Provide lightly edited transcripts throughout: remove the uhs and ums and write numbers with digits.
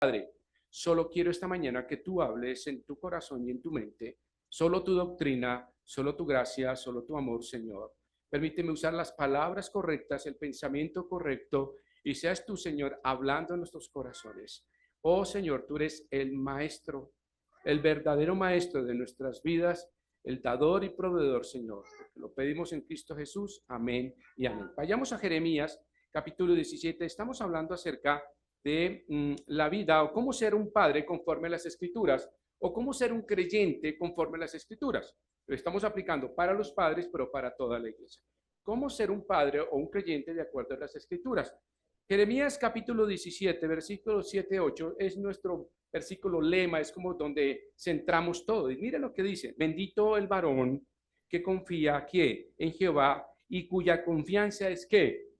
Padre, solo quiero esta mañana que tú hables en tu corazón y en tu mente, solo tu doctrina, solo tu gracia, solo tu amor, Señor. Permíteme usar las palabras correctas, el pensamiento correcto, y seas tú, Señor, hablando en nuestros corazones. Oh, Señor, tú eres el maestro, el verdadero maestro de nuestras vidas, el dador y proveedor, Señor. Lo pedimos en Cristo Jesús. Amén y amén. Vayamos a Jeremías, capítulo 17. Estamos hablando acerca de la vida o cómo ser un padre conforme a las escrituras o cómo ser un creyente conforme a las escrituras. Lo estamos aplicando para los padres, pero para toda la iglesia. ¿Cómo ser un padre o un creyente de acuerdo a las escrituras? Jeremías capítulo 17, versículos 7, 8 es nuestro versículo lema, es como donde centramos todo. Y mira lo que dice: bendito el varón que confía ¿qué? En Jehová y cuya confianza es ¿qué?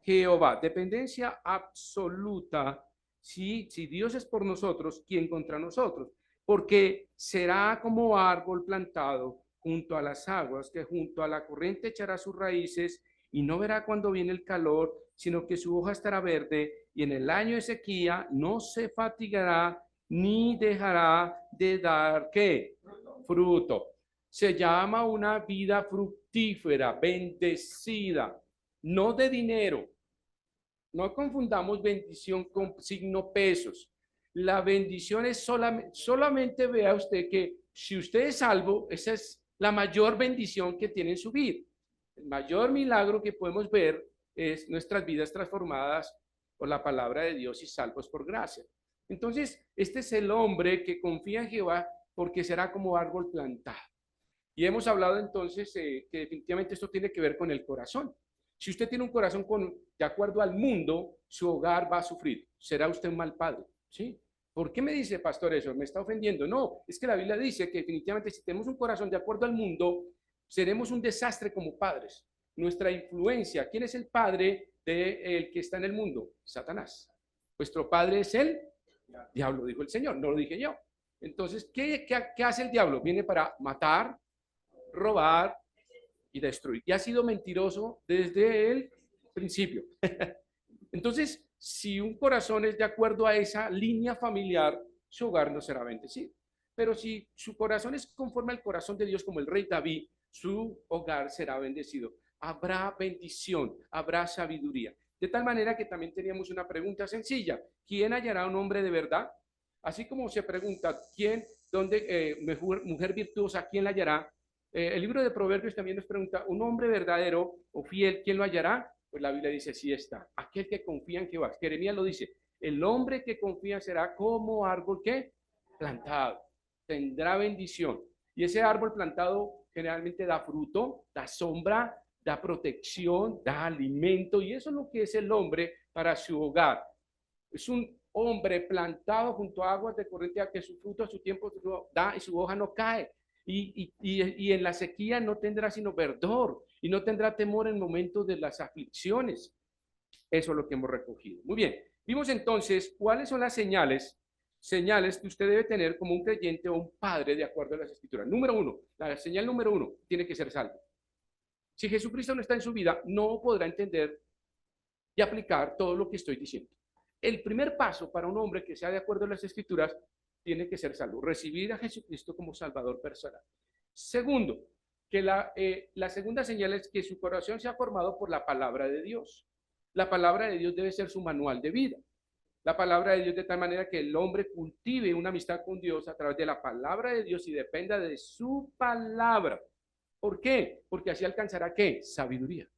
Jehová, dependencia absoluta. Si Dios es por nosotros, ¿quién contra nosotros? Porque será como árbol plantado junto a las aguas, que junto a la corriente echará sus raíces y no verá cuando viene el calor, sino que su hoja estará verde y en el año de sequía no se fatigará ni dejará de dar ¿qué? Fruto. Se llama una vida fructífera, bendecida, no de dinero. No confundamos bendición con signo pesos. La bendición es solamente vea usted que si usted es salvo, esa es la mayor bendición que tiene en su vida. El mayor milagro que podemos ver es nuestras vidas transformadas por la palabra de Dios y salvos por gracia. Entonces, este es el hombre que confía en Jehová porque será como árbol plantado. Y hemos hablado entonces que definitivamente esto tiene que ver con el corazón. Si usted tiene un corazón de acuerdo al mundo, su hogar va a sufrir. Será usted un mal padre, ¿sí? ¿Por qué me dice, pastor, eso? ¿Me está ofendiendo? No, es que la Biblia dice que definitivamente si tenemos un corazón de acuerdo al mundo, seremos un desastre como padres. Nuestra influencia, ¿quién es el padre del que está en el mundo? Satanás. Vuestro padre es el diablo, dijo el Señor, no lo dije yo. Entonces, ¿qué hace el diablo? Viene para matar, robar y destruir. Y ha sido mentiroso desde el principio. Entonces, si un corazón es de acuerdo a esa línea familiar, su hogar no será bendecido. Pero si su corazón es conforme al corazón de Dios, como el rey David, su hogar será bendecido. Habrá bendición, habrá sabiduría. De tal manera que también teníamos una pregunta sencilla: ¿quién hallará un hombre de verdad? Así como se pregunta, ¿quién, dónde, mujer virtuosa, quién la hallará? El libro de Proverbios también nos pregunta, ¿un hombre verdadero o fiel, quién lo hallará? Pues la Biblia dice, sí está, aquel que confía en Jehová. Jeremías lo dice, el hombre que confía será como árbol que plantado, tendrá bendición. Y ese árbol plantado generalmente da fruto, da sombra, da protección, da alimento, y eso es lo que es el hombre para su hogar. Es un hombre plantado junto a aguas de corriente a que su fruto a su tiempo da y su hoja no cae. Y en la sequía no tendrá sino verdor y no tendrá temor en momentos de las aflicciones. Eso es lo que hemos recogido. Muy bien, vimos entonces cuáles son las señales que usted debe tener como un creyente o un padre de acuerdo a las escrituras. Número uno, la señal número uno, tiene que ser salvo. Si Jesucristo no está en su vida, no podrá entender y aplicar todo lo que estoy diciendo. El primer paso para un hombre que sea de acuerdo a las escrituras tiene que ser salvo, recibir a Jesucristo como Salvador personal. Segundo, que la segunda señal es que su corazón se ha formado por la palabra de Dios. La palabra de Dios debe ser su manual de vida. La palabra de Dios de tal manera que el hombre cultive una amistad con Dios a través de la palabra de Dios y dependa de su palabra. ¿Por qué? Porque así alcanzará ¿qué? Sabiduría.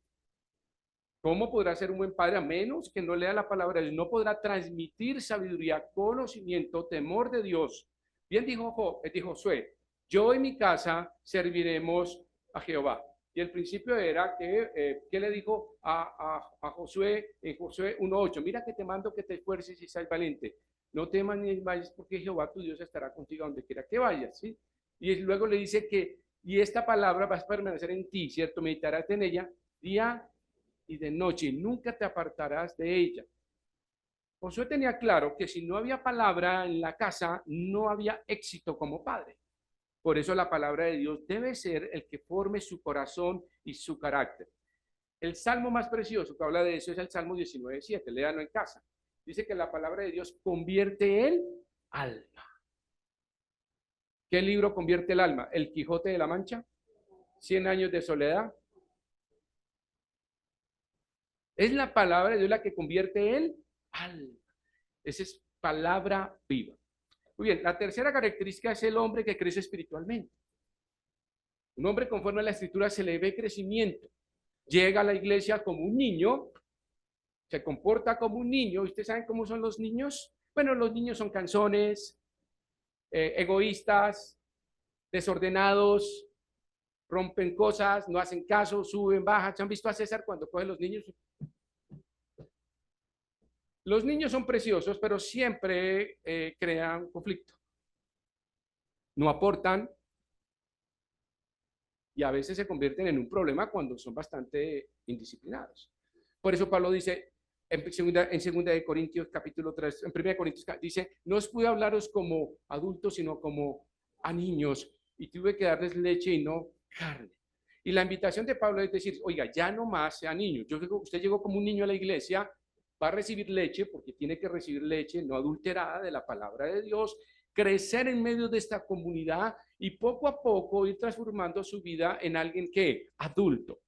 ¿Cómo podrá ser un buen padre a menos que no lea la palabra de Dios? No podrá transmitir sabiduría, conocimiento, temor de Dios. Bien dijo Josué, yo y mi casa serviremos a Jehová. Y el principio era que, ¿qué le dijo a Josué en Josué 1:8? Mira que te mando que te esfuerces y seas valiente. No temas ni vayas porque Jehová tu Dios estará contigo donde quiera que vayas, ¿sí? Y luego le dice que, y esta palabra va a permanecer en ti, ¿cierto? Meditarás en ella día y de noche, nunca te apartarás de ella. Josué tenía claro que si no había palabra en la casa, no había éxito como padre. Por eso la palabra de Dios debe ser el que forme su corazón y su carácter. El salmo más precioso que habla de eso es el Salmo 19:7, léanlo en casa. Dice que la palabra de Dios convierte el alma. ¿Qué libro convierte el alma? ¿El Quijote de la Mancha? ¿100 años de soledad? Es la palabra de Dios la que convierte el alma. Esa es palabra viva. Muy bien, la tercera característica es el hombre que crece espiritualmente. Un hombre conforme a la escritura se le ve crecimiento. Llega a la iglesia como un niño, se comporta como un niño. ¿Ustedes saben cómo son los niños? Bueno, los niños son canzones, egoístas, desordenados, rompen cosas, no hacen caso, suben, bajan. ¿Se han visto a César cuando coge los niños? Los niños son preciosos, pero siempre crean conflicto. No aportan y a veces se convierten en un problema cuando son bastante indisciplinados. Por eso Pablo dice en segunda de Corintios capítulo 3, en primera de Corintios dice, no os pude hablaros como adultos, sino como a niños, y tuve que darles leche y no carne. Y la invitación de Pablo es decir, oiga, ya no más sea niño. Usted llegó como un niño a la iglesia, va a recibir leche porque tiene que recibir leche no adulterada de la palabra de Dios, crecer en medio de esta comunidad y poco a poco ir transformando su vida en alguien que adulto.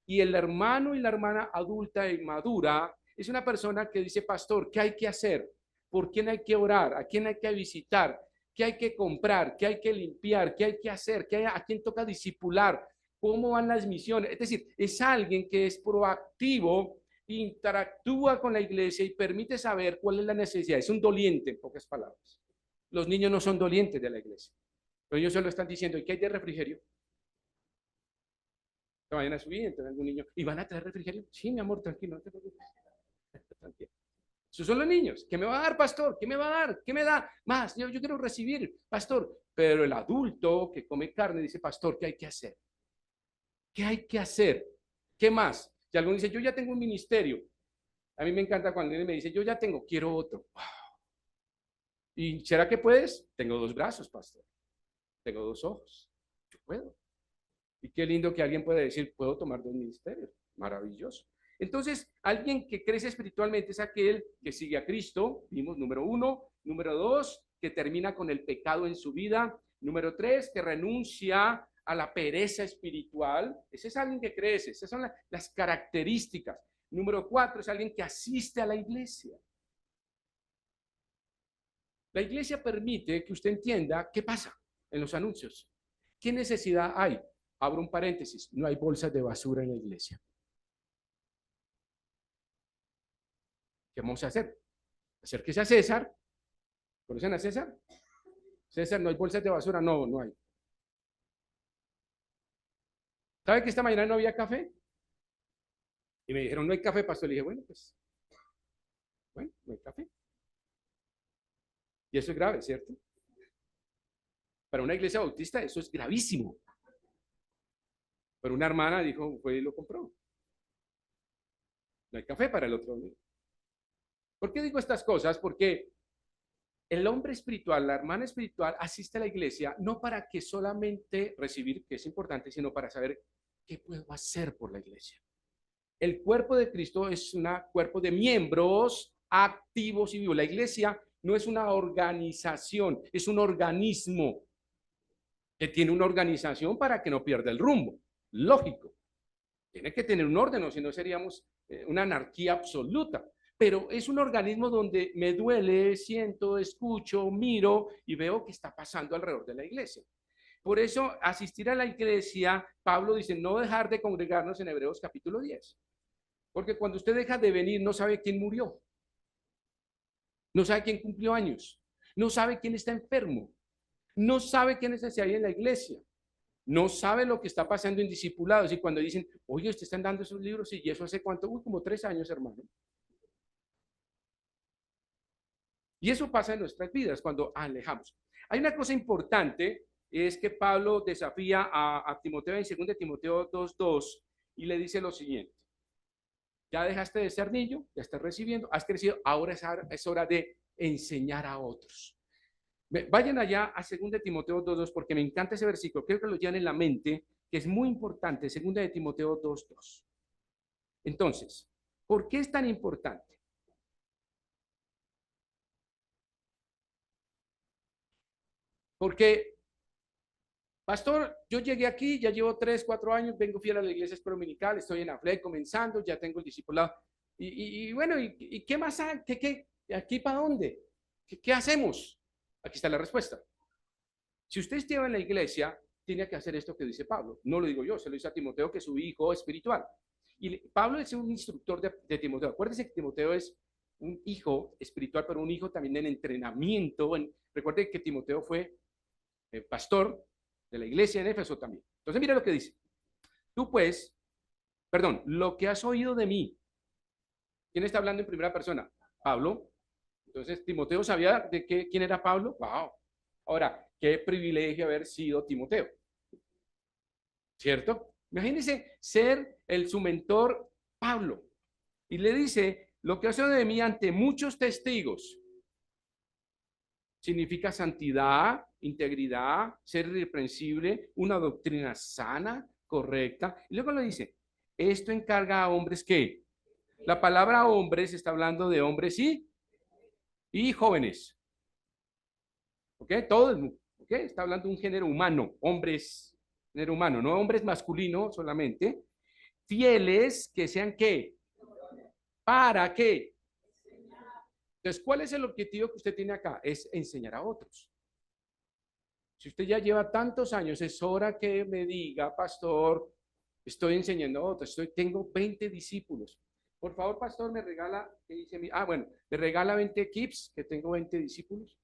Y el hermano y la hermana adulta y madura es una persona que dice, pastor, ¿qué hay que hacer? ¿Por quién hay que orar? ¿A quién hay que visitar? ¿Qué hay que comprar? ¿Qué hay que limpiar? ¿Qué hay que hacer? ¿A quién toca discipular? ¿Cómo van las misiones? Es decir, es alguien que es proactivo, interactúa con la iglesia y permite saber cuál es la necesidad. Es un doliente, en pocas palabras. Los niños no son dolientes de la iglesia. Los niños solo están diciendo, ¿y qué hay de refrigerio? Que vayan a subir, entonces algún niño, ¿y van a traer refrigerio? Sí, mi amor, tranquilo, no te preocupes. Tranquilo. Esos son los niños. ¿Qué me va a dar, pastor? ¿Qué me va a dar? ¿Qué me da? Más, yo quiero recibir, pastor. Pero el adulto que come carne dice, pastor, ¿qué hay que hacer? ¿Qué hay que hacer? ¿Qué más? Si alguno dice, yo ya tengo un ministerio. A mí me encanta cuando alguien me dice, yo ya tengo, quiero otro. ¿Y será que puedes? Tengo 2 brazos, pastor. Tengo 2 ojos. Yo puedo. Y qué lindo que alguien pueda decir, puedo tomar 2 ministerios. Maravilloso. Entonces, alguien que crece espiritualmente es aquel que sigue a Cristo, vimos número 1. Número 2, que termina con el pecado en su vida. Número 3, que renuncia a la pereza espiritual. Ese es alguien que crece, esas son las características. Número 4, es alguien que asiste a la iglesia. La iglesia permite que usted entienda qué pasa en los anuncios. ¿Qué necesidad hay? Abro un paréntesis, no hay bolsas de basura en la iglesia. ¿Qué vamos a hacer? Acérquese a César. ¿Conocen a César? César, ¿no hay bolsas de basura? No, no hay. ¿Sabe que esta mañana no había café? Y me dijeron, no hay café, pastor. Le dije, bueno, pues, bueno, no hay café. Y eso es grave, ¿cierto? Para una iglesia bautista eso es gravísimo. Pero una hermana dijo, fue y lo compró. No hay café para el otro día. ¿Por qué digo estas cosas? Porque el hombre espiritual, la hermana espiritual, asiste a la iglesia no para que solamente recibir, que es importante, sino para saber qué puedo hacer por la iglesia. El cuerpo de Cristo es un cuerpo de miembros activos y vivos. La iglesia no es una organización, es un organismo que tiene una organización para que no pierda el rumbo. Lógico. Tiene que tener un orden, o si no seríamos una anarquía absoluta. Pero es un organismo donde me duele, siento, escucho, miro y veo qué está pasando alrededor de la iglesia. Por eso, asistir a la iglesia, Pablo dice, no dejar de congregarnos en Hebreos capítulo 10. Porque cuando usted deja de venir, no sabe quién murió, no sabe quién cumplió años, no sabe quién está enfermo, no sabe quién es hacia ahí en la iglesia, no sabe lo que está pasando en discipulados. Y cuando dicen, oye, usted están dando esos libros, y eso hace cuánto, como 3 años, hermano. Y eso pasa en nuestras vidas cuando alejamos. Hay una cosa importante, es que Pablo desafía a Timoteo en 2 Timoteo 2:2 y le dice lo siguiente. Ya dejaste de ser niño, ya estás recibiendo, has crecido, ahora es hora de enseñar a otros. Vayan allá a 2 Timoteo 2:2 porque me encanta ese versículo, creo que lo llevan en la mente, que es muy importante, 2 Timoteo 2:2. Entonces, ¿por qué es tan importante? Porque, pastor, yo llegué aquí, ya llevo 3, 4 años, vengo fiel a la iglesia dominical, estoy en AFLE comenzando, ya tengo el discipulado. Y bueno, ¿y qué más hay? ¿Aquí para dónde? ¿Qué hacemos? Aquí está la respuesta. Si usted estaba en la iglesia, tiene que hacer esto que dice Pablo. No lo digo yo, se lo dice a Timoteo, que es su hijo espiritual. Y Pablo es un instructor de Timoteo. Acuérdese que Timoteo es un hijo espiritual, pero un hijo también en entrenamiento. Recuerde que Timoteo fue pastor de la iglesia en Éfeso también. Entonces, mira lo que dice. Tú pues, perdón, lo que has oído de mí. ¿Quién está hablando en primera persona? Pablo. Entonces, Timoteo sabía quién era Pablo. Wow. Ahora, qué privilegio haber sido Timoteo. ¿Cierto? Imagínense ser su mentor Pablo. Y le dice, lo que hace de mí ante muchos testigos. Significa santidad, integridad, ser irreprensible, una doctrina sana, correcta. Y luego le dice, esto encarga a hombres que, la palabra hombres está hablando de hombres y jóvenes. ¿Ok? Todo el, ¿ok? Está hablando de un género humano, hombres, género humano, no hombres masculinos solamente. Fieles que sean qué, ¿para qué? Entonces, ¿cuál es el objetivo que usted tiene acá? Es enseñar a otros. Si usted ya lleva tantos años, es hora que me diga, pastor, estoy enseñando a otros, tengo 20 discípulos. Por favor, pastor, me regala, ¿qué dice mi? Ah, bueno, me regala 20 equips, que tengo 20 discípulos.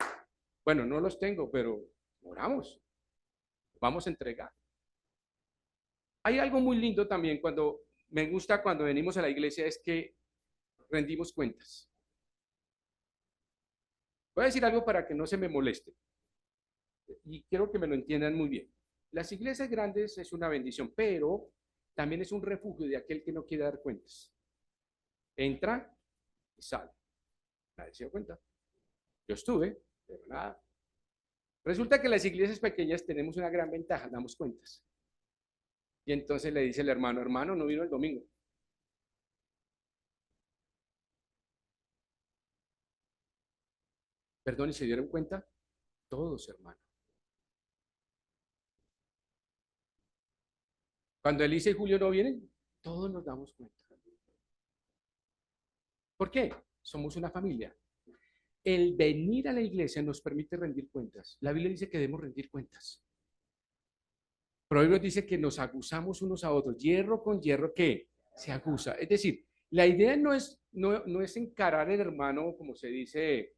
Bueno, no los tengo, pero oramos. Vamos a entregar. Hay algo muy lindo también me gusta cuando venimos a la iglesia, es que rendimos cuentas. Voy a decir algo para que no se me moleste. Y quiero que me lo entiendan muy bien. Las iglesias grandes es una bendición, pero también es un refugio de aquel que no quiere dar cuentas. Entra y sale. Nadie se dio cuenta. Yo estuve, pero nada. Resulta que las iglesias pequeñas tenemos una gran ventaja, damos cuentas. Y entonces le dice el hermano, hermano, no vino el domingo. Perdón, ¿y se dieron cuenta? Todos, hermano. Cuando Elisa y Julio no vienen, todos nos damos cuenta. ¿Por qué? Somos una familia. El venir a la iglesia nos permite rendir cuentas. La Biblia dice que debemos rendir cuentas. Proverbios dice que nos acusamos unos a otros. Hierro con hierro, ¿qué? Se acusa. Es decir, la idea no es encarar al hermano, como se dice,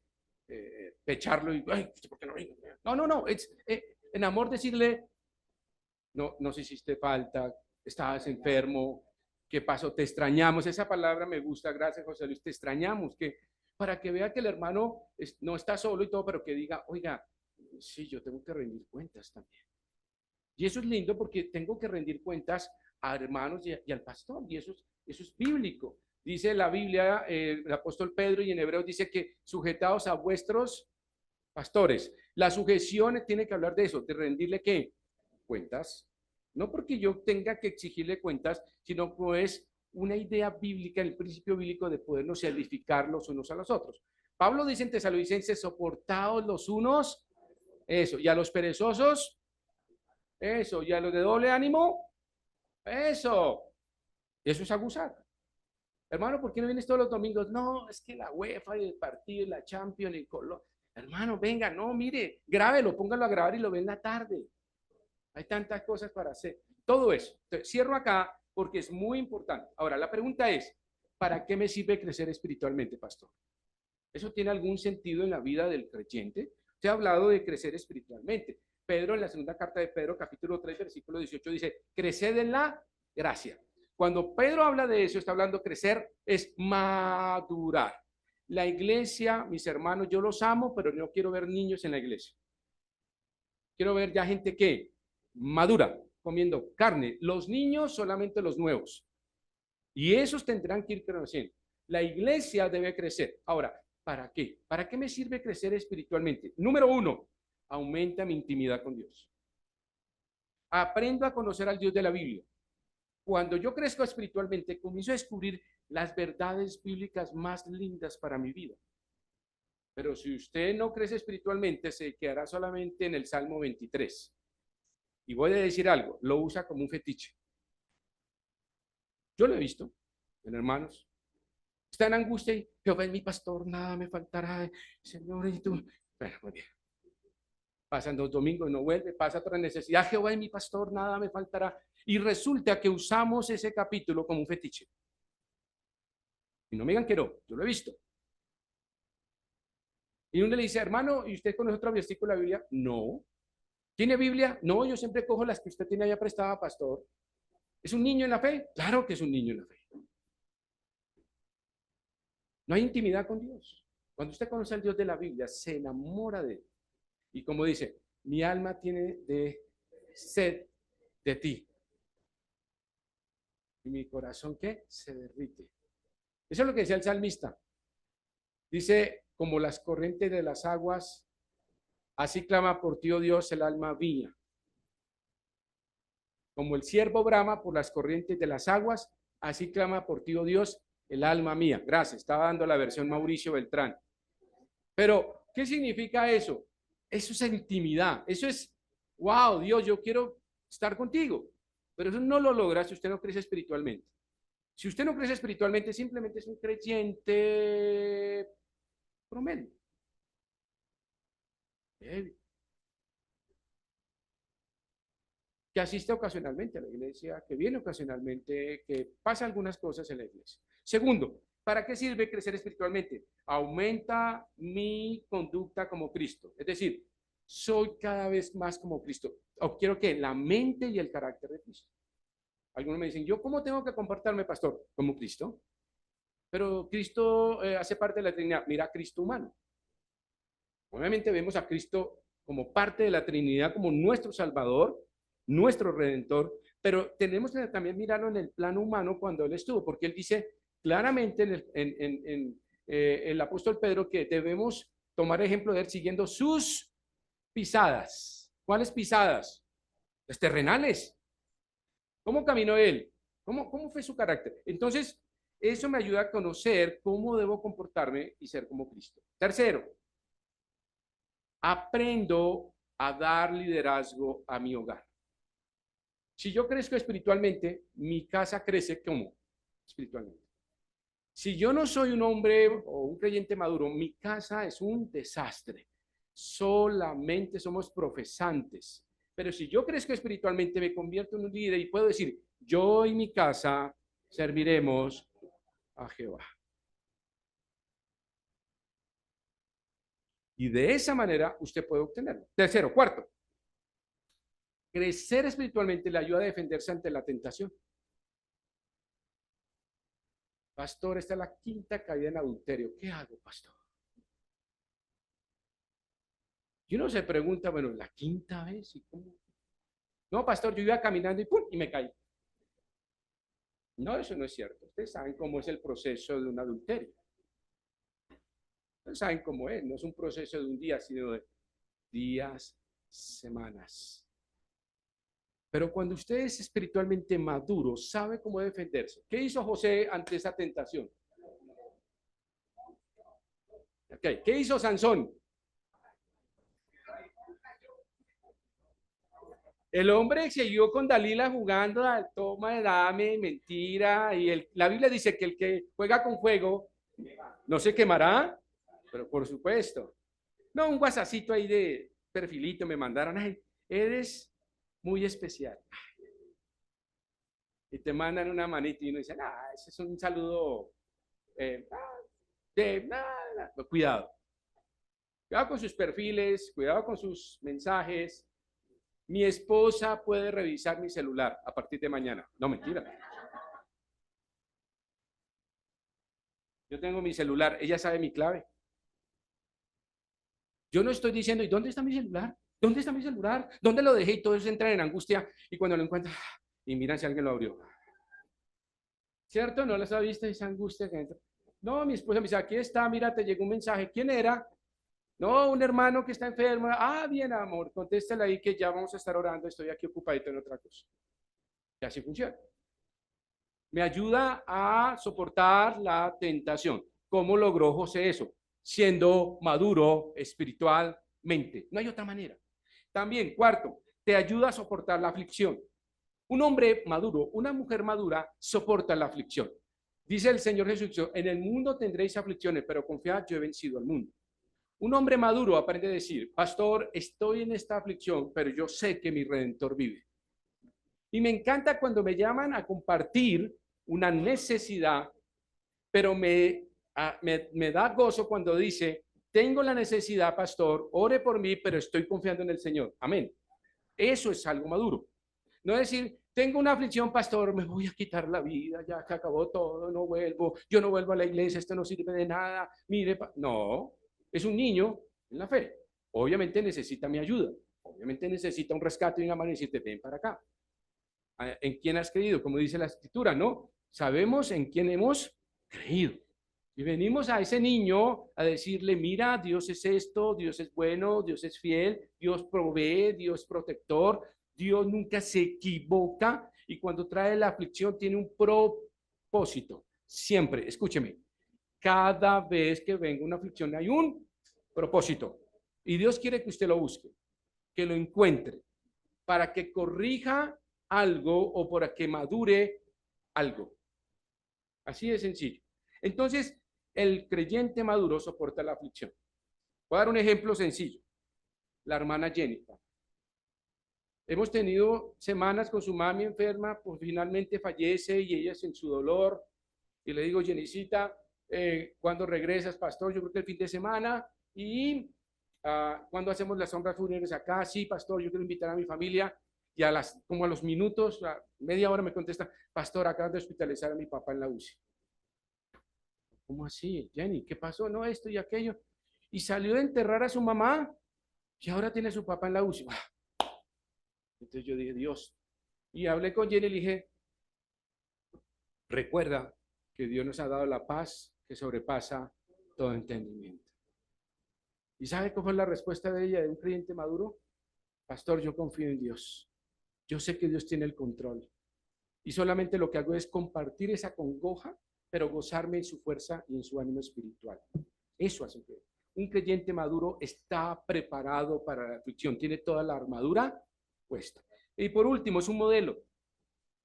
pecharlo y, ay, ¿por qué no vengo? No. Es en amor decirle, no nos hiciste falta, estabas enfermo, ¿qué pasó? Te extrañamos. Esa palabra me gusta, gracias José Luis, te extrañamos, para que vea que el hermano no está solo y todo, pero que diga, oiga, sí, yo tengo que rendir cuentas también. Y eso es lindo porque tengo que rendir cuentas a hermanos y al pastor, y eso es bíblico. Dice la Biblia, el apóstol Pedro, y en Hebreos dice que sujetados a vuestros pastores. La sujeción tiene que hablar de eso, de rendirle ¿qué? Cuentas. No porque yo tenga que exigirle cuentas, sino que es una idea bíblica, el principio bíblico de podernos edificar los unos a los otros. Pablo dice en Tesalonicenses, soportados los unos, eso, y a los perezosos, eso, y a los de doble ánimo, eso. Eso es abusar. Hermano, ¿por qué no vienes todos los domingos? No, es que la UEFA y el partido y la Champions y Colo. Hermano, venga, no, mire, grábelo, póngalo a grabar y lo ve en la tarde. Hay tantas cosas para hacer. Todo eso. Entonces, cierro acá porque es muy importante. Ahora, la pregunta es, ¿para qué me sirve crecer espiritualmente, pastor? ¿Eso tiene algún sentido en la vida del creyente? Se ha hablado de crecer espiritualmente. Pedro, en la segunda carta de Pedro, capítulo 3, versículo 18, dice, creced en la gracia. Cuando Pedro habla de eso, está hablando de crecer, es madurar. La iglesia, mis hermanos, yo los amo, pero no quiero ver niños en la iglesia. Quiero ver ya gente que madura, comiendo carne. Los niños, solamente los nuevos. Y esos tendrán que ir creciendo. La iglesia debe crecer. Ahora, ¿para qué? ¿Para qué me sirve crecer espiritualmente? Número 1, aumenta mi intimidad con Dios. Aprendo a conocer al Dios de la Biblia. Cuando yo crezco espiritualmente, comienzo a descubrir las verdades bíblicas más lindas para mi vida. Pero si usted no crece espiritualmente, se quedará solamente en el Salmo 23. Y voy a decir algo, lo usa como un fetiche. Yo lo he visto en hermanos. Está en angustia y Jehová es mi pastor, nada me faltará. Señor, y tú. Bueno, muy bien. Pasan 2 domingos, no vuelve, pasa otra necesidad. Jehová es mi pastor, nada me faltará. Y resulta que usamos ese capítulo como un fetiche. Y no me digan que no, yo lo he visto. Y uno le dice, hermano, ¿y usted conoce otro versículo de la Biblia? No. ¿Tiene Biblia? No, yo siempre cojo las que usted tiene allá prestada, pastor. ¿Es un niño en la fe? Claro que es un niño en la fe. No hay intimidad con Dios. Cuando usted conoce al Dios de la Biblia, se enamora de él. Y como dice, mi alma tiene de sed de ti. Y mi corazón, ¿qué? Se derrite. Eso es lo que decía el salmista. Dice, como las corrientes de las aguas, así clama por ti, oh Dios, el alma mía. Como el ciervo brama por las corrientes de las aguas, así clama por ti, oh Dios, el alma mía. Gracias, estaba dando la versión Mauricio Beltrán. Pero, ¿qué significa eso? Eso es intimidad, eso es, wow, Dios, yo quiero estar contigo. Pero eso no lo logra si usted no crece espiritualmente. Si usted no crece espiritualmente, simplemente es un creyente promedio. Que asiste ocasionalmente a la iglesia, que viene ocasionalmente, que pasa algunas cosas en la iglesia. Segundo, ¿para qué sirve crecer espiritualmente? Aumenta mi conducta como Cristo. Es decir, soy cada vez más como Cristo. O quiero que la mente y el carácter de Cristo. Algunos me dicen, ¿yo cómo tengo que comportarme, pastor? Como Cristo. Pero Cristo hace parte de la Trinidad. Mira a Cristo humano. Obviamente vemos a Cristo como parte de la Trinidad, como nuestro Salvador, nuestro Redentor, pero tenemos que también mirarlo en el plano humano cuando Él estuvo, porque Él dice claramente el apóstol Pedro que debemos tomar ejemplo de Él siguiendo sus pisadas. ¿Cuáles pisadas? Las terrenales. ¿Cómo caminó Él? ¿Cómo fue su carácter? Entonces, eso me ayuda a conocer cómo debo comportarme y ser como Cristo. Tercero, aprendo a dar liderazgo a mi hogar. Si yo crezco espiritualmente, mi casa crece como espiritualmente. Si yo no soy un hombre o un creyente maduro, mi casa es un desastre. Solamente somos profesantes. Pero si yo crezco espiritualmente, me convierto en un líder y puedo decir, yo y mi casa serviremos a Jehová. Y de esa manera usted puede obtenerlo. Tercero, cuarto, crecer espiritualmente le ayuda a defenderse ante la tentación. Pastor, esta es la quinta caída en adulterio. ¿Qué hago, pastor? Y uno se pregunta, bueno, la quinta vez, ¿y cómo? No, pastor, yo iba caminando y ¡pum! Y me caí. No, eso no es cierto. Ustedes saben cómo es el proceso de un adulterio. Ustedes saben cómo es. No es un proceso de un día, sino de días, semanas. Pero cuando usted es espiritualmente maduro, sabe cómo defenderse. ¿Qué hizo José ante esa tentación? Okay. ¿Qué hizo Sansón? El hombre siguió con Dalila jugando al toma, dame, mentira. Y la Biblia dice que el que juega con fuego no se quemará, pero por supuesto. No, un guasacito ahí de perfilito me mandaron. Ay, eres muy especial. Y te mandan una manita y uno dice, ah, ese es un saludo de nada. No, cuidado. Cuidado con sus perfiles, cuidado con sus mensajes. Mi esposa puede revisar mi celular a partir de mañana. No, mentira. Yo tengo mi celular, ella sabe mi clave. Yo no estoy diciendo, ¿y dónde está mi celular? ¿Dónde está mi celular? ¿Dónde lo dejé? Y todos entran en angustia y cuando lo encuentran, y miran si alguien lo abrió. ¿Cierto? ¿No les ha visto esa angustia que entra? No, mi esposa me dice, aquí está, mira, te llegó un mensaje. ¿Quién era? No, un hermano que está enfermo. Ah, bien, amor, contéstale ahí que ya vamos a estar orando, estoy aquí ocupadito en otra cosa. Y así funciona. Me ayuda a soportar la tentación. ¿Cómo logró José eso? siendo maduro espiritualmente. No hay otra manera. También, cuarto, te ayuda a soportar la aflicción. Un hombre maduro, una mujer madura, soporta la aflicción. Dice el Señor Jesús, en el mundo tendréis aflicciones, pero confiad, yo he vencido al mundo. Un hombre maduro aprende a decir, pastor, estoy en esta aflicción, pero yo sé que mi Redentor vive. Y me encanta cuando me llaman a compartir una necesidad, pero me da gozo cuando dice, tengo la necesidad, pastor, ore por mí, pero estoy confiando en el Señor. Amén. Eso es algo maduro. No decir, tengo una aflicción, pastor, me voy a quitar la vida, ya que acabó todo, no vuelvo, yo no vuelvo a la iglesia, esto no sirve de nada, mire, no, es un niño en la fe. Obviamente necesita mi ayuda, obviamente necesita un rescate y una mano y decirte, ven para acá. ¿En quién has creído? Como dice la escritura, ¿no? Sabemos en quién hemos creído. Y venimos a ese niño a decirle, mira, Dios es esto, Dios es bueno, Dios es fiel, Dios provee, Dios es protector, Dios nunca se equivoca y cuando trae la aflicción tiene un propósito. Siempre, escúcheme, cada vez que venga una aflicción hay un propósito. Y Dios quiere que usted lo busque, que lo encuentre, para que corrija algo o para que madure algo. Así de sencillo. Entonces, el creyente maduro soporta la aflicción. Voy a dar un ejemplo sencillo. La hermana Jennifer. Hemos tenido semanas con su mami enferma, pues finalmente fallece y ella es en su dolor. Y le digo, Jenicita, ¿cuándo regresas, pastor? Yo creo que el fin de semana. Y ¿cuándo hacemos las honras fúnebres acá? Sí, pastor, yo quiero invitar a mi familia. Y como a los minutos, a media hora me contesta, pastor, acaban de hospitalizar a mi papá en la UCI. ¿Cómo así, Jenny? ¿Qué pasó? No, esto y aquello. Y salió de enterrar a su mamá y ahora tiene a su papá en la UCI. Entonces yo dije, Dios. Y hablé con Jenny y le dije, recuerda que Dios nos ha dado la paz que sobrepasa todo entendimiento. ¿Y sabe cómo fue la respuesta de ella, de un creyente maduro? Pastor, yo confío en Dios. Yo sé que Dios tiene el control. Y solamente lo que hago es compartir esa congoja, pero gozarme en su fuerza y en su ánimo espiritual. Eso hace que un creyente maduro está preparado para la aflicción, tiene toda la armadura puesta. Y por último, es un modelo.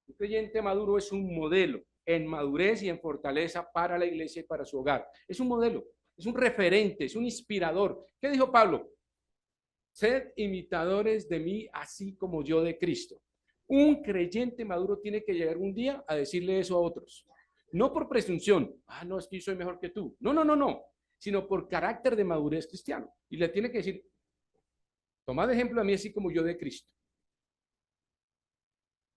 Un creyente maduro es un modelo en madurez y en fortaleza para la iglesia y para su hogar. Es un modelo, es un referente, es un inspirador. ¿Qué dijo Pablo? Sed imitadores de mí, así como yo de Cristo. Un creyente maduro tiene que llegar un día a decirle eso a otros. No por presunción, no, es que yo soy mejor que tú. No, no, no, no, sino por carácter de madurez cristiano. Y le tiene que decir, toma de ejemplo a mí, así como yo de Cristo.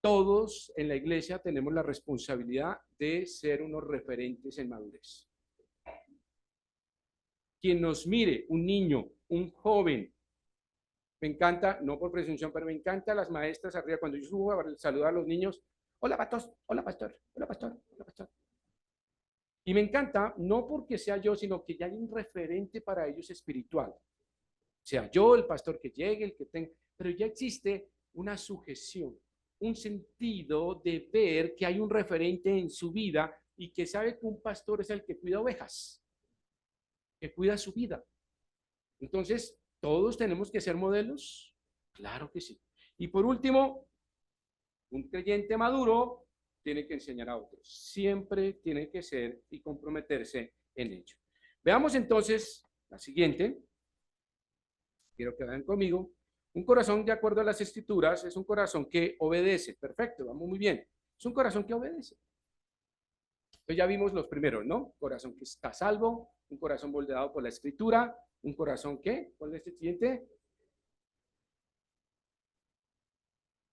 Todos en la iglesia tenemos la responsabilidad de ser unos referentes en madurez. Quien nos mire, un niño, un joven, me encanta, no por presunción, pero me encanta las maestras arriba, cuando yo subo a saludar a los niños, hola pastor, hola pastor, hola pastor, hola pastor. Y me encanta, no porque sea yo, sino que ya hay un referente para ellos espiritual. Sea yo, el pastor que llegue, el que tenga, pero ya existe una sujeción, un sentido de ver que hay un referente en su vida y que sabe que un pastor es el que cuida ovejas, que cuida su vida. Entonces, ¿todos tenemos que ser modelos? Claro que sí. Y por último, un creyente maduro tiene que enseñar a otros. Siempre tiene que ser y comprometerse en ello. Veamos entonces la siguiente. Quiero que vayan conmigo. Un corazón, de acuerdo a las escrituras, es un corazón que obedece. Perfecto, vamos muy bien. Es un corazón que obedece. Entonces ya vimos los primeros, ¿no? Corazón que está salvo, un corazón moldeado por la escritura, un corazón que, ¿cuál es el siguiente?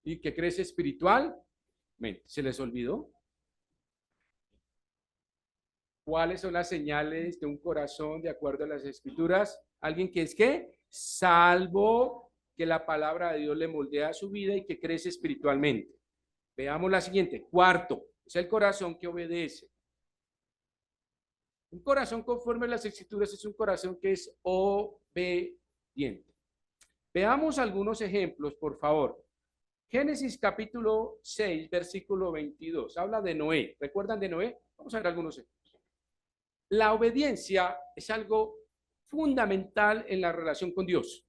Y que crece espiritualmente. ¿Se les olvidó? ¿Cuáles son las señales de un corazón de acuerdo a las escrituras? Alguien que es ¿qué? Salvo, que la palabra de Dios le moldea su vida y que crece espiritualmente. Veamos la siguiente. Cuarto, es el corazón que obedece. Un corazón conforme a las escrituras es un corazón que es obediente. Veamos algunos ejemplos, por favor. Génesis capítulo 6, versículo 22. Habla de Noé. ¿Recuerdan de Noé? Vamos a ver algunos ejemplos. La obediencia es algo fundamental en la relación con Dios.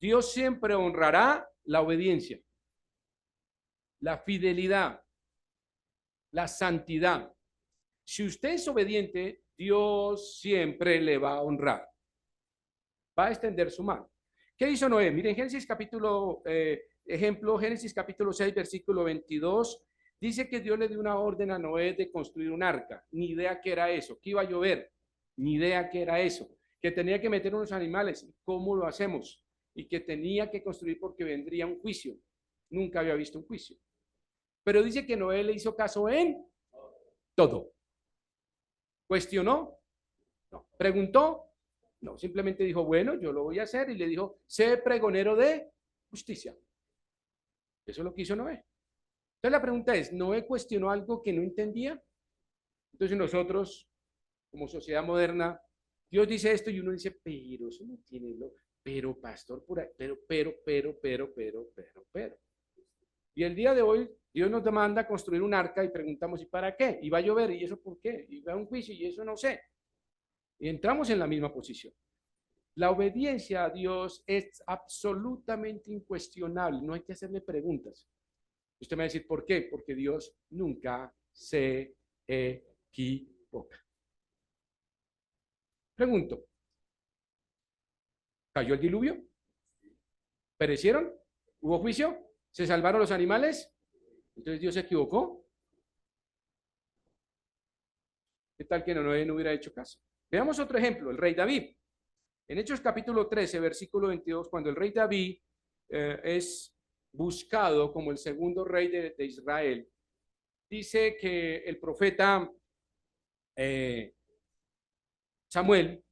Dios siempre honrará la obediencia, la fidelidad, la santidad. Si usted es obediente, Dios siempre le va a honrar. Va a extender su mano. ¿Qué hizo Noé? Miren, Génesis capítulo, ejemplo, Génesis capítulo 6, versículo 22, dice que Dios le dio una orden a Noé de construir un arca. Ni idea qué era eso, que iba a llover, ni idea qué era eso, que tenía que meter unos animales, ¿cómo lo hacemos? Y que tenía que construir porque vendría un juicio. Nunca había visto un juicio. Pero dice que Noé le hizo caso en todo. ¿Cuestionó? No. ¿Preguntó? No, simplemente dijo, bueno, yo lo voy a hacer, y le dijo, sé pregonero de justicia. Eso es lo que hizo Noé. Entonces la pregunta es, ¿Noé cuestionó algo que no entendía? Entonces nosotros, como sociedad moderna, Dios dice esto y uno dice, pero eso no tiene lo, pero pastor, por ahí, pero. Y el día de hoy, Dios nos demanda construir un arca y preguntamos, ¿y para qué? ¿Y va a llover? ¿Y eso por qué? ¿Y va a un juicio? ¿Y eso no sé? Y entramos en la misma posición. La obediencia a Dios es absolutamente incuestionable, no hay que hacerle preguntas. Usted me va a decir, ¿por qué? Porque Dios nunca se equivoca. Pregunto, ¿cayó el diluvio? ¿Perecieron? ¿Hubo juicio? ¿Se salvaron los animales? Entonces Dios se equivocó. ¿Qué tal que no hubiera hecho caso? Veamos otro ejemplo, el rey David. En Hechos capítulo 13, versículo 22, cuando el rey David es buscado como el segundo rey de Israel, dice que el profeta Samuel,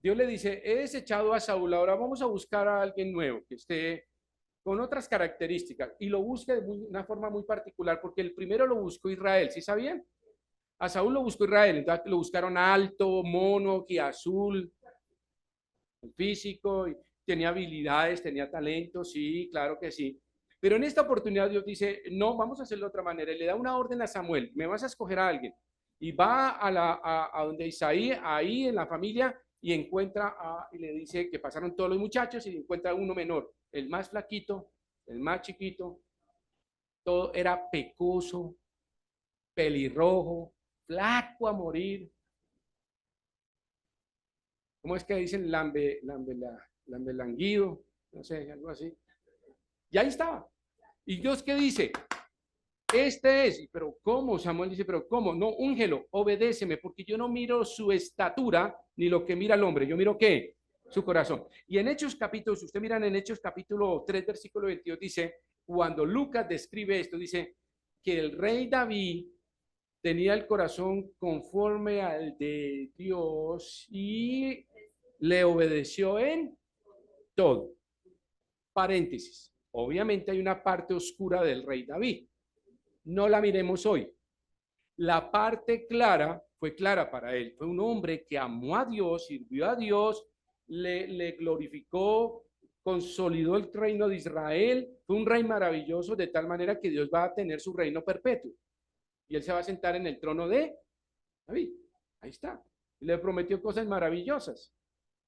Dios le dice, he desechado a Saúl, ahora vamos a buscar a alguien nuevo que esté con otras características, y lo busca de una forma muy particular, porque el primero lo buscó Israel, ¿sí sabían? A Saúl lo buscó Israel, entonces lo buscaron alto, mono, que azul, físico, y tenía habilidades, tenía talento, sí, claro que sí. Pero en esta oportunidad Dios dice, no, vamos a hacerlo de otra manera. Y le da una orden a Samuel, me vas a escoger a alguien. Y va a donde Isaí, ahí en la familia, y encuentra y le dice que pasaron todos los muchachos y encuentra uno menor, el más flaquito, el más chiquito, todo era pecoso, pelirrojo, flaco a morir. ¿Cómo es que dicen lambelanguido? No sé, algo así. Y ahí estaba. ¿Y Dios qué dice? Este es, pero ¿cómo? Samuel dice, pero ¿cómo? No, úngelo, obedéceme, porque yo no miro su estatura ni lo que mira el hombre, yo miro qué, su corazón. Y en Hechos capítulo, si usted miran en Hechos capítulo 3, versículo 22, dice, cuando Lucas describe esto, dice que el rey David tenía el corazón conforme al de Dios y le obedeció en todo. Paréntesis. Obviamente hay una parte oscura del rey David. No la miremos hoy. La parte clara fue clara para él. Fue un hombre que amó a Dios, sirvió a Dios, le glorificó, consolidó el reino de Israel. Fue un rey maravilloso de tal manera que Dios va a tener su reino perpetuo. Y él se va a sentar en el trono de David. Ahí está. Le prometió cosas maravillosas.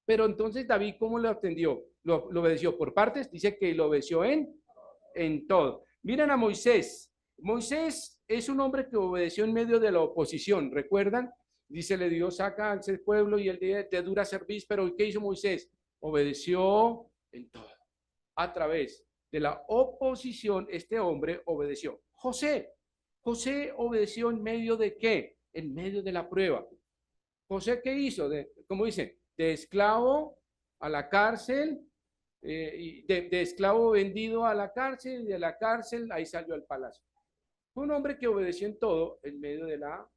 Pero entonces David, ¿cómo lo atendió? Lo obedeció por partes, dice que lo obedeció en todo. Miren a Moisés. Moisés es un hombre que obedeció en medio de la oposición, ¿recuerdan? Dice, le dio, saca a ese pueblo y el día de dura servicio, pero ¿qué hizo Moisés? Obedeció en todo. A través de la oposición, este hombre obedeció. José obedeció en medio de qué? En medio de la prueba. José, ¿qué hizo? ¿Cómo dice? De esclavo a la cárcel, y de esclavo vendido a la cárcel, y de la cárcel ahí salió al palacio. Fue un hombre que obedeció en todo en medio de la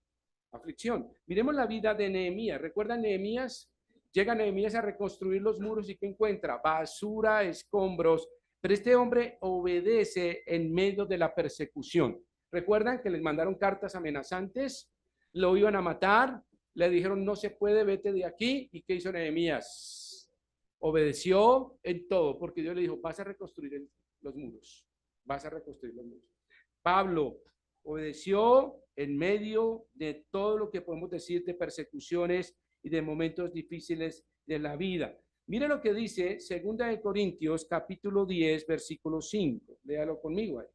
aflicción. Miremos la vida de Nehemías. ¿Recuerdan Nehemías? Llega Nehemías a reconstruir los muros y ¿qué encuentra? Basura, escombros. Pero este hombre obedece en medio de la persecución. ¿Recuerdan que les mandaron cartas amenazantes? Lo iban a matar. Le dijeron, no se puede, vete de aquí. ¿Y qué hizo Nehemías? Obedeció en todo, porque Dios le dijo, vas a reconstruir los muros. Vas a reconstruir los muros. Pablo obedeció en medio de todo lo que podemos decir de persecuciones y de momentos difíciles de la vida. Mire lo que dice 2 capítulo 10, versículo 5. Léalo conmigo ahí.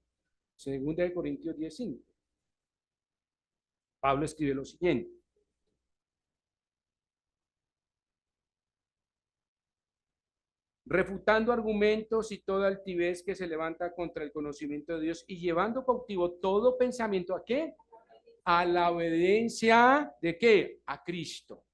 2 10, 5. Pablo escribe lo siguiente. Refutando argumentos y toda altivez que se levanta contra el conocimiento de Dios y llevando cautivo todo pensamiento, ¿a qué? A la obediencia, ¿de qué? A Cristo.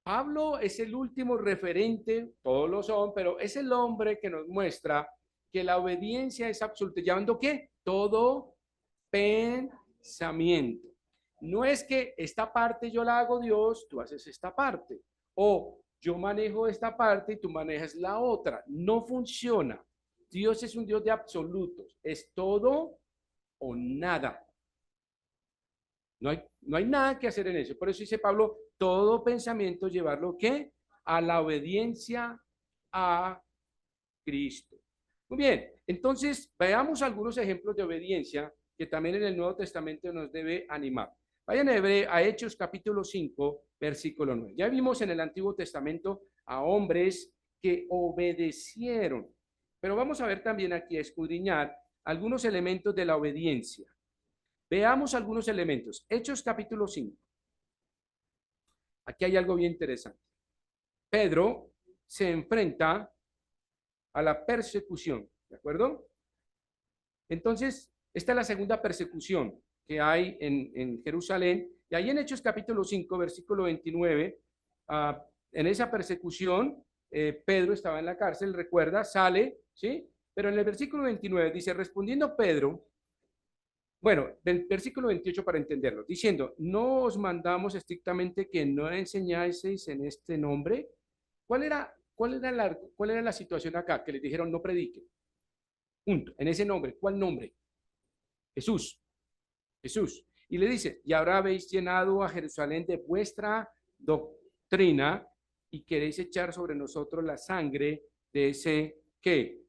Pablo es el último referente, todos lo son, pero es el hombre que nos muestra que la obediencia es absoluta. ¿Llevando qué? Todo pensamiento. No es que esta parte yo la hago Dios, tú haces esta parte. O yo manejo esta parte y tú manejas la otra. No funciona. Dios es un Dios de absolutos. Es todo o nada. No hay nada que hacer en eso. Por eso dice Pablo, todo pensamiento llevarlo ¿qué? A la obediencia a Cristo. Muy bien, entonces veamos algunos ejemplos de obediencia que también en el Nuevo Testamento nos debe animar. Vayan a Hechos capítulo 5, versículo 9. Ya vimos en el Antiguo Testamento a hombres que obedecieron, pero vamos a ver también aquí a escudriñar algunos elementos de la obediencia. Veamos algunos elementos. Hechos capítulo 5. Aquí hay algo bien interesante. Pedro se enfrenta a la persecución, ¿de acuerdo? Entonces, esta es la segunda persecución que hay en Jerusalén. Y ahí en Hechos capítulo 5, versículo 29, en esa persecución, Pedro estaba en la cárcel, recuerda, sale, ¿sí? Pero en el versículo 29 dice, respondiendo Pedro, bueno, del versículo 28 para entenderlo, diciendo, no os mandamos estrictamente que no enseñaseis en este nombre. ¿Cuál era la situación acá? Que les dijeron no prediquen. Punto. En ese nombre. ¿Cuál nombre? Jesús. Jesús. Y le dice, y ahora habéis llenado a Jerusalén de vuestra doctrina y queréis echar sobre nosotros la sangre de ese, ¿qué?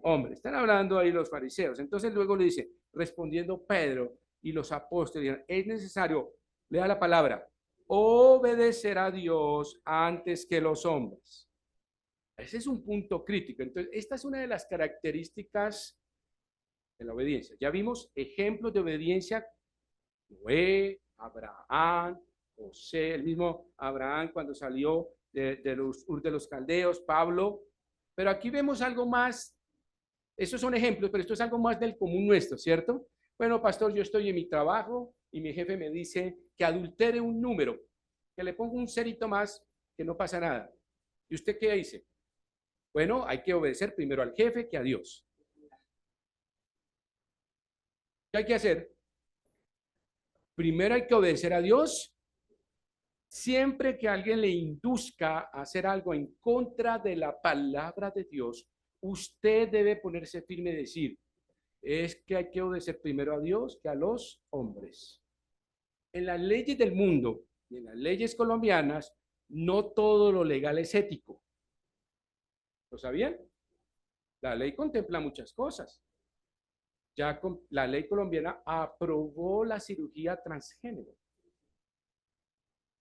Hombre. Están hablando ahí los fariseos. Entonces luego le dice, respondiendo Pedro y los apóstoles, es necesario, lea la palabra, obedecer a Dios antes que los hombres. Ese es un punto crítico. Entonces, esta es una de las características de la obediencia. Ya vimos ejemplos de obediencia, Noé, Abraham, José, el mismo Abraham cuando salió de los caldeos, Pablo. Pero aquí vemos algo más. Esos son ejemplos, pero esto es algo más del común nuestro, ¿cierto? Bueno, pastor, yo estoy en mi trabajo y mi jefe me dice que adultere un número, que le ponga un cerito más, que no pasa nada. ¿Y usted qué dice? Bueno, hay que obedecer primero al jefe que a Dios. ¿Qué hay que hacer? Primero hay que obedecer a Dios. Siempre que alguien le induzca a hacer algo en contra de la palabra de Dios, usted debe ponerse firme y decir, es que hay que obedecer primero a Dios que a los hombres. En las leyes del mundo y en las leyes colombianas, no todo lo legal es ético. ¿Lo sabían? La ley contempla muchas cosas. Ya la ley colombiana aprobó la cirugía transgénero.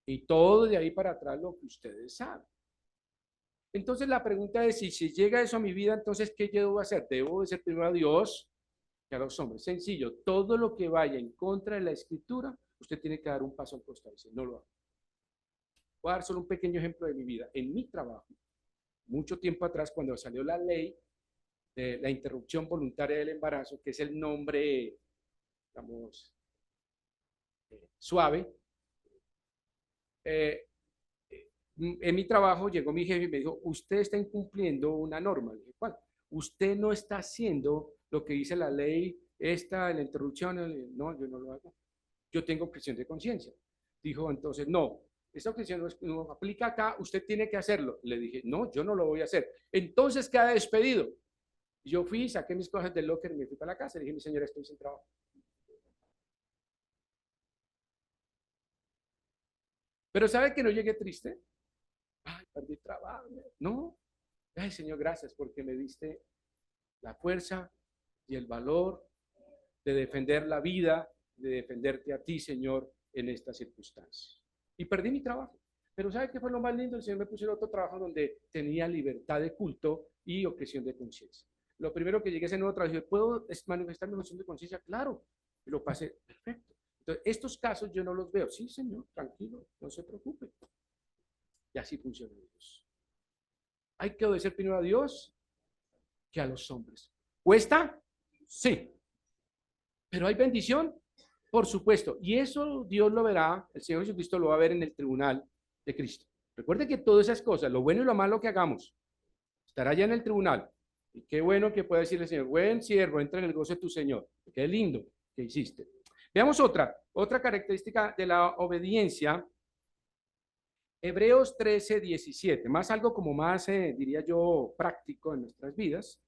Y todo de ahí para atrás lo que ustedes saben. Entonces la pregunta es, si llega eso a mi vida, entonces, ¿qué yo debo hacer? Debo obedecer primero a Dios que a los hombres. Sencillo, todo lo que vaya en contra de la escritura, usted tiene que dar un paso al costado. Dice, no lo hago. Voy a dar solo un pequeño ejemplo de mi vida. En mi trabajo, mucho tiempo atrás, cuando salió la ley de la interrupción voluntaria del embarazo, que es el nombre, digamos, suave, en mi trabajo llegó mi jefe y me dijo, usted está incumpliendo una norma. Le dije, ¿cuál? Usted no está haciendo lo que dice la ley esta de la interrupción. No, yo no lo hago. Yo tengo objeción de conciencia. Dijo entonces, no, esta objeción no aplica acá, usted tiene que hacerlo. Le dije, no, yo no lo voy a hacer. Entonces queda despedido. Yo fui, saqué mis cosas del locker y me fui para la casa. Le dije, mi señora, estoy sin trabajo. Pero ¿sabe que no llegué triste? Ay, perdí trabajo. No. Ay, Señor, gracias porque me diste la fuerza y el valor de defender la vida, de defenderte a ti, Señor, en esta circunstancia. Y perdí mi trabajo. Pero ¿sabe qué fue lo más lindo? El Señor me puso en otro trabajo donde tenía libertad de culto y objeción de conciencia. Lo primero que llegué a ese nuevo trabajo, ¿puedo manifestar mi objeción de conciencia? Claro, y lo pasé perfecto. Entonces, estos casos yo no los veo. Sí, Señor, tranquilo, no se preocupe. Y así funciona Dios. Hay que obedecer primero a Dios que a los hombres. ¿Cuesta? Sí. ¿Pero hay bendición? Por supuesto. Y eso Dios lo verá, el Señor Jesucristo lo va a ver en el tribunal de Cristo. Recuerde que todas esas cosas, lo bueno y lo malo que hagamos, estará ya en el tribunal. Y qué bueno que pueda decirle el Señor, buen siervo, entra en el gozo de tu Señor. Qué lindo que hiciste. Veamos otra característica de la obediencia. Hebreos 13:17, más algo como más, diría yo, práctico en nuestras vidas.